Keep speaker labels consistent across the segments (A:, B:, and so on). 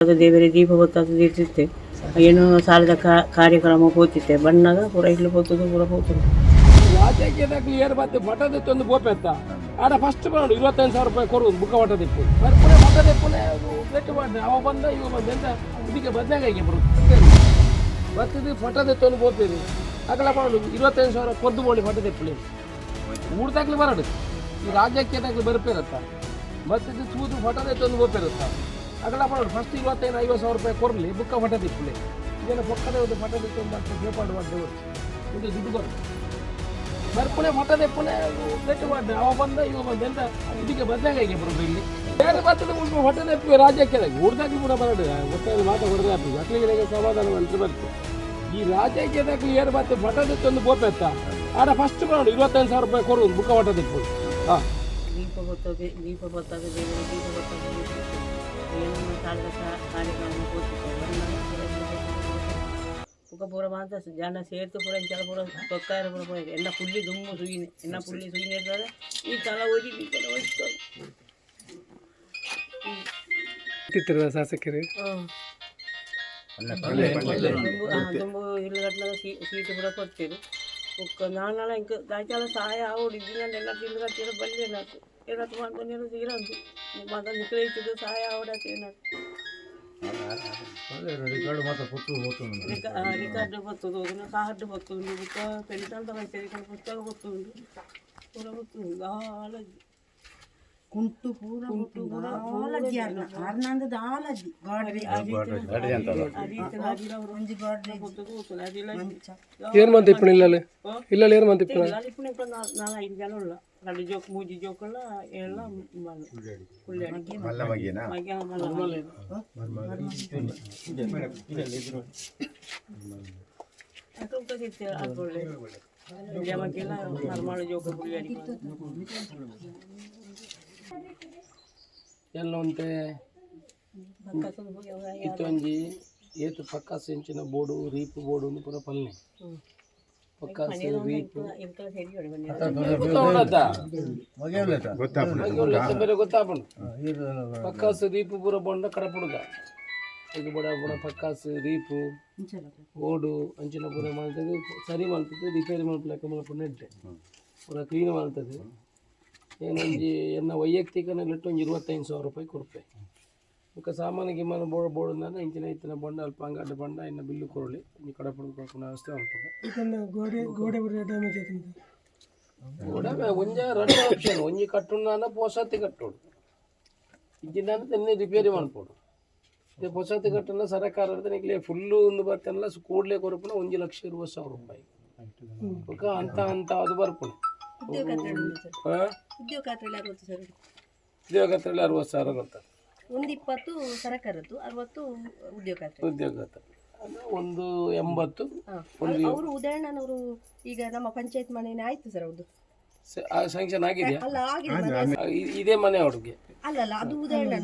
A: ದೇವರೇ ದೀಪ ಹೊತ್ತಾದ ಇರ್ತಿತ್ತೆ ಏನು ಸಾಲದ ಕಾರ್ಯಕ್ರಮ ಹೋಗ್ತಿತ್ತೆ ಬಣ್ಣಗ ಪೂರ ಇಡ್ಲು ಹೋಗ್ತದೆ ಪೂರ ಹೋಗ್ತದೆ
B: ರಾಜ್ಯಕ್ಕೆ ಕ್ಲಿಯರ್ ಮತ್ತೆ ಮಠದತ್ತು ಒಂದು ಗೋಪೆತ್ತ ಆಡ ಫಸ್ಟ್ ಮಾಡೋದು 25,000 ರೂಪಾಯಿ ಕೊಡುವುದು ಬುಕ್ಕ ಮಠದೆಪ್ಪು ಬರ್ಪುಣೆ ಮಠದೆಪ್ಪುನೆ ಲೆಕ್ಕ ಮಾಡಿದೆ ಅವ ಬಂದ ಇವ ಬಂದ ಅಂತ ಇದಕ್ಕೆ ಬದನೆಗಾಯಿಗೆ ಬರುತ್ತೆ ಬರ್ತದೆ ಮಠದೆತ್ತು ಒಂದು ಗೋಪೇರಿ ಅಗಲ ಮಾಡೋದು 25,000 ಕೊದ್ದು ಮಾಡಿ ಮಠದೆಪ್ಪುಲೆ ಮೂಡ್ದಾಗ್ಲಿ ಬರೋದು ಈ ರಾಜ್ಯಕ್ಕೆ ಬರ್ಪಿರತ್ತ ಮತ್ತೆ ಚೂದು ಮಠದೆತ್ತು ಒಂದು ಗೋಪಿರುತ್ತ ಅಗಲ ಮಾಡೋದು ಫಸ್ಟ್ 25,000-50,000 ರೂಪಾಯಿ ಕೊರಲಿ ಬುಕ್ಕ ಮಠದೆಪ್ಪುಲೆ ಇದನ್ನು ಪಕ್ಕದ ಒಂದು ಮಠದೆತ್ತು ಒಂದು ಮಾಡ್ತಾರೆ ಜೋಪಾಡು ಮಾಡ್ತೇವೆ ಇದು ದುಡ್ಡು ಬರುತ್ತೆ ಬರ್ಪುಣೆ ಮಠದೆಪ್ಪುನೆ ಲೆಕ್ಕ ಮಾಡಿದೆ ಅವ ಬಂದ ಇವ ಬಂದ ಅಂತ ಇದಕ್ಕೆ ಬದನೆಗಾಯಿಗೆ ಬರೋದು ಇಲ್ಲಿ ಬೇರೆ ಬರ್ತದೆ ಹೊಟ್ಟೆದೆಪ್ಪು ರಾಜ್ಯಕ್ಕೆ ಊರ್ದಾಗ್ಲಿ ಕೂಡ ಬರೋದು ಗೊತ್ತಾಗಿ ಮಾತಾ ಹೊಡೆದೇ ಆಗ್ತದೆ ಮಕ್ಕಳಿಗೆ ಸಮಾಧಾನ ಅಂತ ಬರ್ತದೆ ಈ ರಾಜ್ಯಕ್ಕೆ ಕ್ಲಿಯರ್ ಮತ್ತೆ ಮಠದತ್ತು ಒಂದು ಗೋಪೆತ್ತ ಆಡ ಫಸ್ಟ್ ಮಾಡೋದು 25,000 ರೂಪಾಯಿ ಕೊಡುವುದು ಬುಕ್ಕ ಮಠದೆಪ್ಪು ಹಾಂ
A: ದೀಪ ಹೊತ್ತಾಗ ದೇವರೇ ದೀಪ ಹೊತ್ತಾದ ಏನು ಸಾಲದ ಕಾರ್ಯಕ್ರಮ ಹೋಗ್ತಿತ್ತೆ ಬುಕ್ಕ ಪೂರ ಮಾತ್ರ ಜನ ಸೇರ್ತು ಪೂರ ಇಂಚಲ ಪೂರ ತೊಕ್ಕಾರ ಪೂರ ಪೂರ ಎನ್ನ ಪುಳ್ಳಿ ದುಮ್ಮು ಸುಯಿನೆ ಎನ್ನ ಪುಳ್ಳಿ ಸುಯಿನೆ ಇರ್ತದೆ ಈ ತಲ ಹೋಗಿ ಈ ತಲ ಹೋಗ್ತಾರೆ
C: ಶಾಸಕರು
A: ದುಂಬು ಇಲ್ಲಗಟ್ಲಾಗ ಸೀಟು ಪೂರ ಕೊಡ್ತೀರಿ ಬುಕ್ಕ ನಾನೆಲ್ಲ ಇಂಕ ದಾಚಾಲ ಸಹಾಯ ಆವಡಿದ್ದಿಲ್ಲ ಎಲ್ಲ ತಿಂದು ಕಟ್ಟಿರೋ ಬಲ್ಲಿ ಏನಾಯ್ತು ಏನಾಯ್ತು ಮಾಡ್ಕೊಂಡು ತೀರಂತು ಮಾತ ನಿಕ್ಲೈತಿದ್ದು ಸಹಾಯ ಆವಡಾತು ಏನಾಯ್ತು రికార్డు పోతుంది కార్డు పోతుంది బుక్క పెళ్లితంత అయితే పుస్తకం పోతుంది పూర పోతుంది దాలది కుంటు పూర కుంటు దాలది అర్నంద దాలది గాడి
C: ಏನು ಮಂತ್ ಇಪ್ಪಣ ಇಲ್ಲ ಏನು ಮಂತ್ ಇಪ್ಪಣ
A: ఇప్పుడు ఇంకా 4-5 జనాల రెండు జోక్ మూజి జోకుల ಎಲ್ಲ పుల్లేడికి మల్ల మగినా ಅಕೌಂಟ್ ಇತ್ತು ಅಕೊಳ್ಳೆ ಜಮಕೆಲ್ಲ ನಾರ್ಮಲ್ ಜೋಕ పుల్లేడికి
B: ಎಲ್ಲ ಒಂತೆ ಇತ್ತೊಂಜಿ ಏತು ಪಕ್ಕ ಸೆಂಚಿನ ಬೋರ್ಡು ರೀಪು ಬೋರ್ಡು ಪೂರ ಪಲ್ಲೆ ಪಕ್ಕ ರೀಪು ಬೇರೆ ಗೊತ್ತಾಪಣ ಪಕ್ಕಾಸು ರೀಪು ಪೂರ ಬಂಡ ಕಡಪುಡುಗ ಇದು ಬಡ ಬಡ ಪಕ್ಕಾಸು ರೀಪು ಬೋರ್ಡು ಅಂಚಿನ ಪೂರ ಮಾಡ್ತದೆ ಸರಿ ಮಾಡ್ತದೆ ರಿಪೇರಿ ಮಾಡ್ಲಿಕ್ಕೆ ಮಲ್ಪು ನೆಟ್ಟೆ ಪೂರ ಕ್ಲೀನ್ ಮಾಡ್ತದೆ ಏನೊಂಜಿ ಎನ್ನ ವೈಯಕ್ತಿಕನಲ್ಲಿ ಒಂಜಿ 25,000 ರೂಪಾಯಿ ಕೊಡ್ಪೆ ಮುಖ ಸಾಮಾನ್ಯ ಗಿಮಾನ ಬೋರ್ಡ್ ಇಂಚಿನ ಇತ್ತಿನ ಬಂಡ ಅಲ್ಪ ಅಂಗಡ್ಡ ಬಂಡ ಇನ್ನು ಬಿಲ್ಲು ಕೊರಳಿ ಈ ಕಡೆ ಪುಡುಕು ಕೊಡ್ಕೊಂಡು ವ್ಯವಸ್ಥೆ ಮಾಡ್ತದೆ ಗೋಡೆ ಒಂಜ 2 ಆಪ್ಷನ್ ಒಂಜಿ ಕಟ್ಟುಂಡ ಪೋಸತಿ ಕಟ್ಟೋಡು ಇಂಚಿನ ತೆನ್ನೆ ರಿಪೇರಿ ಮಾಡ್ಬೋದು ಇದು ಪೊಸತಿ ಕಟ್ಟುಂಡ ಸರಕಾರದ ನಿಕ್ಲೆ ಫುಲ್ಲು ಒಂದು ಬರ್ತನಲ್ಲ ಕೂಡಲೇ ಕೊರಪುನ 1,20,000 ರೂಪಾಯಿ ಮುಖ ಅಂತ ಅಂತ ಅದು ಬರ್ಪುಣ ಉದ್ಯೋಗ 60,000 ಗೊತ್ತಾ
D: ಒಂದು 20 ಸರಕಾರದ್ದು 60 ಉದ್ಯೋಗ
B: ಒಂದು 80
D: ಅವರು ಉದಾಹರಣೆಯವರು ಈಗ ನಮ್ಮ ಪಂಚಾಯತ್ ಮನೆನೇ ಆಯ್ತು ಸರ್ ಅವ್ರದ್ದು
B: ಸ್ಯಾಂಕ್ಷನ್ ಆಗಿದೆಯಾ
D: ಅಲ್ಲ ಆಗಿದೆ
B: ಇದೇ ಮನೆ ಅವ್ರಿಗೆ
D: ಅಲ್ಲಲ್ಲ ಅದು ಉದಾಹರಣೆ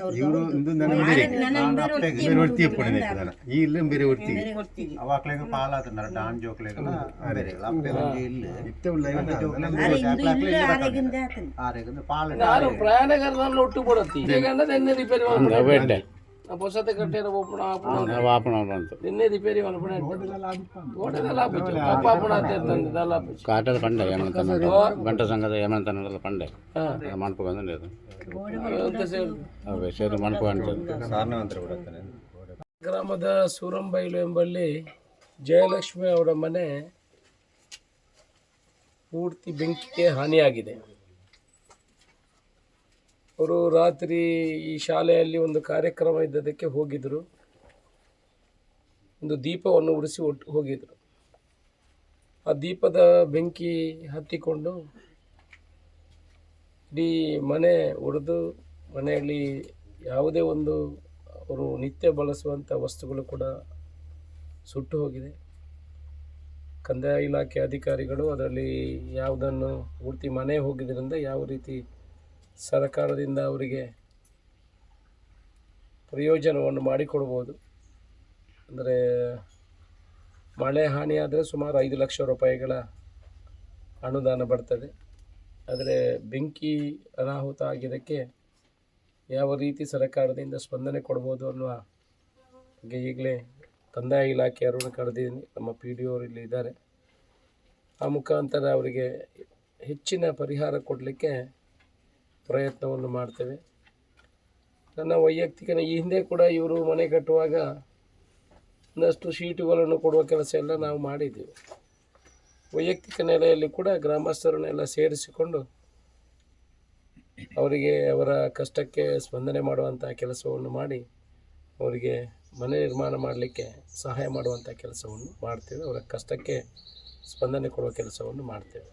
B: ಪ್ರಯಾಣಿಕರನ್ನ ಒಟ್ಟು ಕೊಡತ್ತಿ ಎಣ್ಣೆ ರಿಪೇರಿ ಹೊಸತೆ ಕಟ್ಟೆರ ಎಣ್ಣೆ ರಿಪೇರಿ
E: ಕಾಟದ ಪಂಡೆ ಗಂಟ ಸಂಘದ ಏಮಂತನಲ್ಲ ಪಂಡೆ ಮಣ್ಪು
B: ಗ್ರಾಮದ ಸೂರಂಬೈಲು ಎಂಬಲ್ಲಿ ಜಯಲಕ್ಷ್ಮಿ ಅವರ ಮನೆ ಪೂರ್ತಿ ಬೆಂಕಿಗೆ ಹಾನಿಯಾಗಿದೆ. ಅವರು ರಾತ್ರಿ ಈ ಶಾಲೆಯಲ್ಲಿ ಒಂದು ಕಾರ್ಯಕ್ರಮ ಇದ್ದದಕ್ಕೆ ಹೋಗಿದ್ರು. ಒಂದು ದೀಪವನ್ನು ಉರಿಸಿ ಹೋಗಿದ್ರು. ಆ ದೀಪದ ಬೆಂಕಿ ಹತ್ತಿಕೊಂಡು ಇಡೀ ಮನೆ ಉರಿದು ಮನೆಯಲ್ಲಿ ಯಾವುದೇ ಒಂದು ಅವರು ನಿತ್ಯ ಬಳಸುವಂಥ ವಸ್ತುಗಳು ಕೂಡ ಸುಟ್ಟು ಹೋಗಿದೆ. ಕಂದಾಯ ಇಲಾಖೆ ಅಧಿಕಾರಿಗಳು ಅದರಲ್ಲಿ ಯಾವುದನ್ನು ಪೂರ್ತಿ ಮನೆ ಹೋಗಿದ್ದರಿಂದ ಯಾವ ರೀತಿ ಸರ್ಕಾರದಿಂದ ಅವರಿಗೆ ಪ್ರಯೋಜನವನ್ನು ಮಾಡಿಕೊಡ್ಬೋದು ಅಂದರೆ ಮಳೆ ಹಾನಿಯಾದರೆ ಸುಮಾರು 5 ಲಕ್ಷ ರೂಪಾಯಿಗಳ ಅನುದಾನ ಬರ್ತದೆ. ಆದರೆ ಬೆಂಕಿ ಅನಾಹುತ ಆಗಿದ್ದಕ್ಕೆ ಯಾವ ರೀತಿ ಸರ್ಕಾರದಿಂದ ಸ್ಪಂದನೆ ಕೊಡ್ಬೋದು ಅನ್ನುವ ಹಾಗೆ ಈಗಲೇ ಕಂದಾಯ ಇಲಾಖೆಯವರನ್ನು ಕರೆದಿದ್ದೀನಿ, ನಮ್ಮ ಪಿ ಡಿ ಅವರು ಇಲ್ಲಿ ಇದ್ದಾರೆ. ಆ ಮುಖಾಂತರ ಅವರಿಗೆ ಹೆಚ್ಚಿನ ಪರಿಹಾರ ಕೊಡಲಿಕ್ಕೆ ಪ್ರಯತ್ನವನ್ನು ಮಾಡ್ತೇವೆ. ನನ್ನ ವೈಯಕ್ತಿಕ ಈ ಹಿಂದೆ ಕೂಡ ಇವರು ಮನೆ ಕಟ್ಟುವಾಗ ಒಂದಷ್ಟು ಶೀಟುಗಳನ್ನು ಕೊಡುವ ಕೆಲಸ ಎಲ್ಲ ನಾವು ಮಾಡಿದ್ದೀವಿ. ವೈಯಕ್ತಿಕ ನೆಲೆಯಲ್ಲಿ ಕೂಡ ಗ್ರಾಮಸ್ಥರನ್ನೆಲ್ಲ ಸೇರಿಸಿಕೊಂಡು ಅವರಿಗೆ ಅವರ ಕಷ್ಟಕ್ಕೆ ಸ್ಪಂದನೆ ಮಾಡುವಂಥ ಕೆಲಸವನ್ನು ಮಾಡಿ ಅವರಿಗೆ ಮನೆ ನಿರ್ಮಾಣ ಮಾಡಲಿಕ್ಕೆ ಸಹಾಯ ಮಾಡುವಂಥ ಕೆಲಸವನ್ನು ಮಾಡ್ತೇವೆ. ಅವರ ಕಷ್ಟಕ್ಕೆ ಸ್ಪಂದನೆ ಕೊಡುವ ಕೆಲಸವನ್ನು ಮಾಡ್ತೇವೆ.